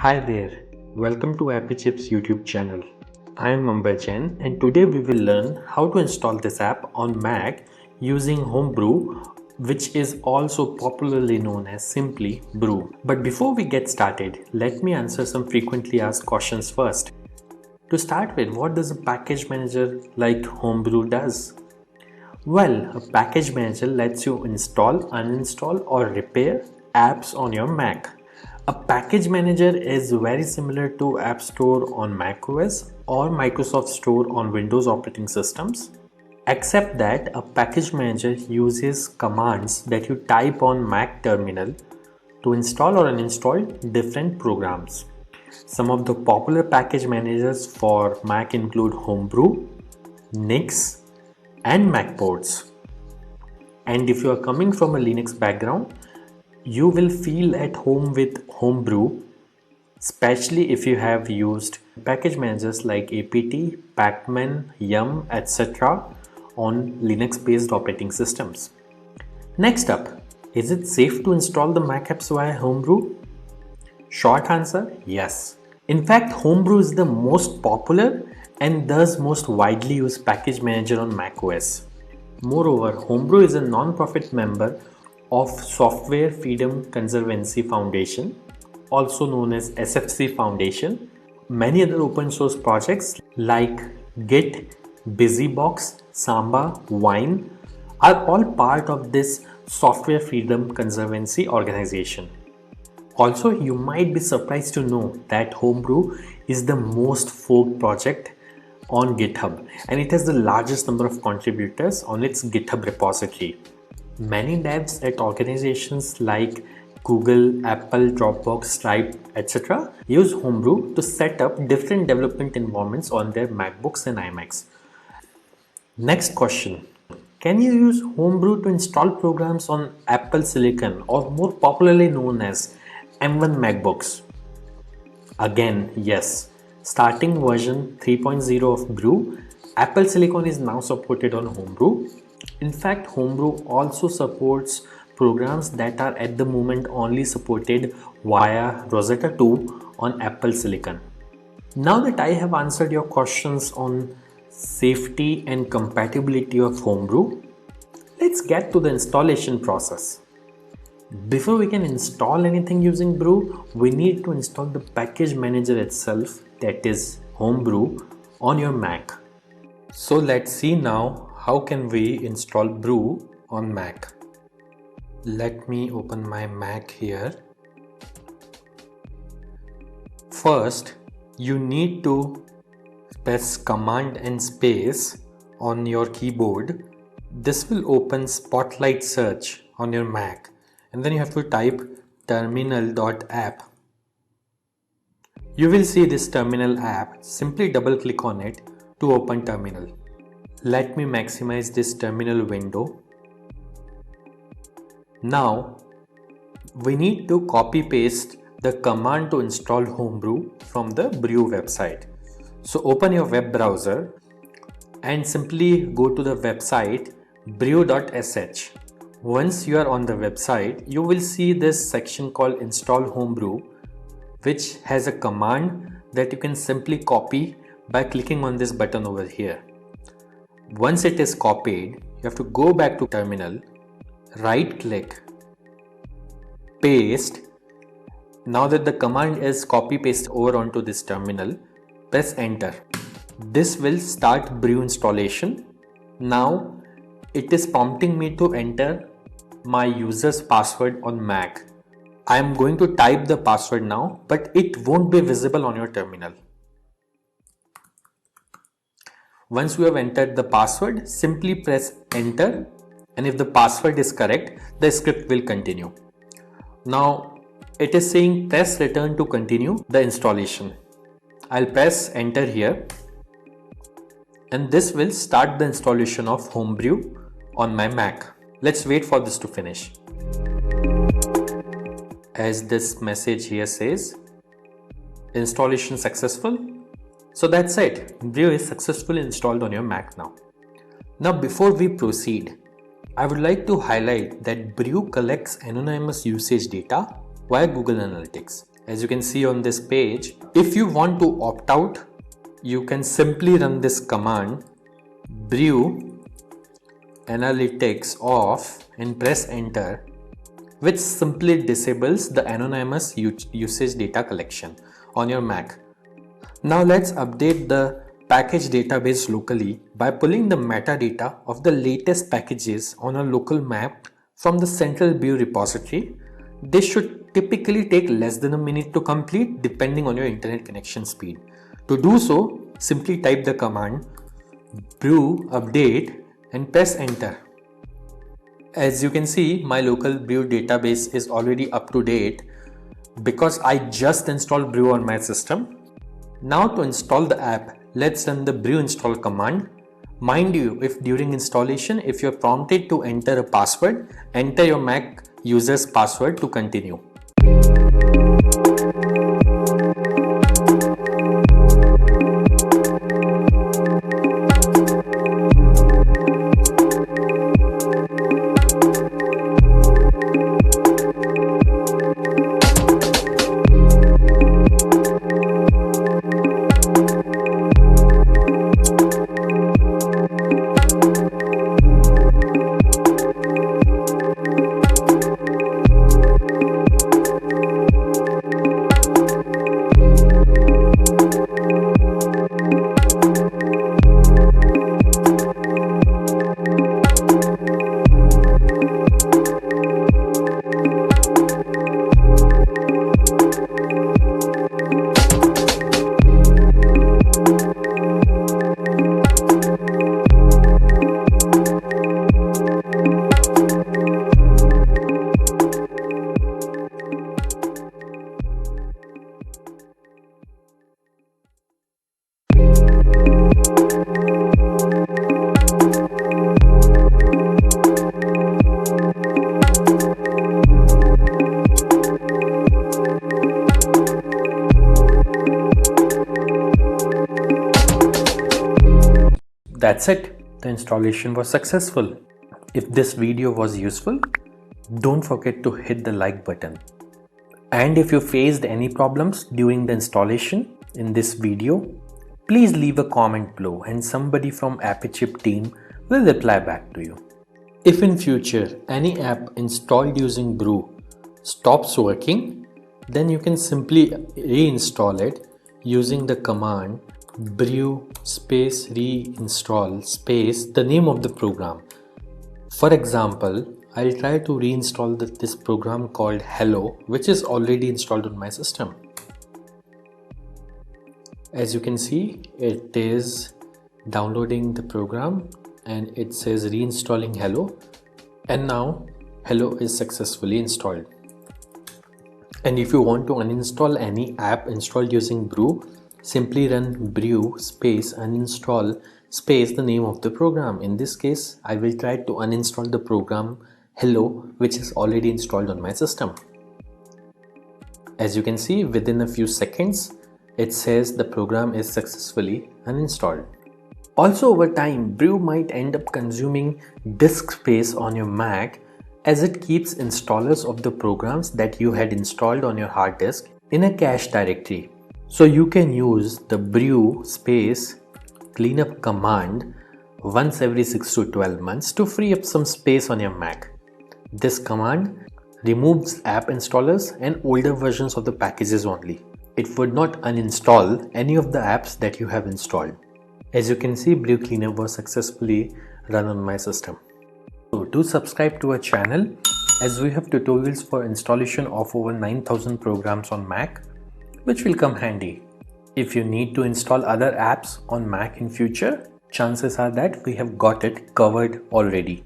Hi there, welcome to Appy Chips YouTube channel. I am Amberjan and today we will learn how to install this app on Mac using Homebrew, which is also popularly known as simply Brew. But before we get started, let me answer some frequently asked questions first. To start with, what does a package manager like Homebrew does? Well, a package manager lets you install, uninstall or repair apps on your Mac. A package manager is very similar to App Store on macOS or Microsoft Store on Windows operating systems, except that a package manager uses commands that you type on Mac terminal to install or uninstall different programs. Some of the popular package managers for Mac include Homebrew, Nix, and Macports. And if you are coming from a Linux background, you will feel at home with Homebrew, especially if you have used package managers like apt, pacman, yum, etc. on Linux based operating systems. Next up, is it safe to install the Mac apps via Homebrew? Short answer, yes. In fact, Homebrew is the most popular and thus most widely used package manager on macOS. Moreover, Homebrew is a non-profit member of Software Freedom Conservancy Foundation, also known as SFC Foundation. Many other open source projects like Git, BusyBox, Samba, Wine are all part of this Software Freedom Conservancy organization. Also, you might be surprised to know that Homebrew is the most forked project on GitHub and it has the largest number of contributors on its GitHub repository. Many devs at organizations like Google, Apple, Dropbox, Stripe, etc. use Homebrew to set up different development environments on their MacBooks and iMacs. Next question. Can you use Homebrew to install programs on Apple Silicon or more popularly known as M1 MacBooks? Again, yes. Starting version 3.0 of Brew, Apple Silicon is now supported on Homebrew. In fact, Homebrew also supports programs that are at the moment only supported via Rosetta 2 on Apple Silicon. Now that I have answered your questions on safety and compatibility of Homebrew, let's get to the installation process. Before we can install anything using Brew, we need to install the package manager itself, that is Homebrew, on your Mac. So let's see now how can we install Brew on Mac. Let me open my Mac here. First, you need to press Command and space on your keyboard. This will open Spotlight Search on your Mac. And then you have to type terminal.app. You will see this terminal app. Simply double click on it to open terminal. Let me maximize this terminal window. Now we need to copy paste the command to install Homebrew from the Brew website. So open your web browser and simply go to the website brew.sh. Once you are on the website, you will see this section called Install Homebrew, which has a command that you can simply copy by clicking on this button over here. Once it is copied, you have to go back to terminal, right click, paste. Now that the command is copy paste over onto this terminal, press enter. This will start Brew installation. Now it is prompting me to enter my user's password on Mac. I am going to type the password now, but it won't be visible on your terminal. Once you have entered the password, simply press enter, and if the password is correct, the script will continue. Now it is saying press return to continue the installation. I'll press enter here, and this will start the installation of Homebrew on my Mac. Let's wait for this to finish. As this message here says, installation successful. So that's it. Brew is successfully installed on your Mac now. Now before we proceed, I would like to highlight that Brew collects anonymous usage data via Google Analytics. As you can see on this page, if you want to opt out, you can simply run this command brew analytics off and press enter, which simply disables the anonymous usage data collection on your Mac. Now let's update the package database locally by pulling the metadata of the latest packages on a local map from the central Brew repository. This should typically take less than a minute to complete depending on your internet connection speed. To do so, simply type the command brew update and press enter. As you can see, my local Brew database is already up to date because I just installed Brew on my system. Now to install the app, let's run the brew install command. Mind you, if during installation, if you're prompted to enter a password, enter your Mac user's password to continue. That's it. The installation was successful. If this video was useful, don't forget to hit the like button. And if you faced any problems during the installation in this video, please leave a comment below and somebody from AppyChip team will reply back to you. If in future any app installed using Brew stops working, then you can simply reinstall it using the command brew space reinstall space the name of the program. For example, I'll try to reinstall this program called Hello, which is already installed on my system. As you can see, it is downloading the program and it says reinstalling Hello, and now Hello is successfully installed. And if you want to uninstall any app installed using Brew, simply run brew space uninstall space the name of the program. In this case, I will try to uninstall the program Hello, which is already installed on my system. As you can see, within a few seconds, it says the program is successfully uninstalled. Also, over time, Brew might end up consuming disk space on your Mac as it keeps installers of the programs that you had installed on your hard disk in a cache directory. So you can use the brew space cleanup command once every 6 to 12 months to free up some space on your Mac. This command removes app installers and older versions of the packages only. It would not uninstall any of the apps that you have installed. As you can see, Brew Cleanup was successfully run on my system. So do subscribe to our channel, as we have tutorials for installation of over 9,000 programs on Mac, which will come handy. If you need to install other apps on Mac in future, chances are that we have got it covered already.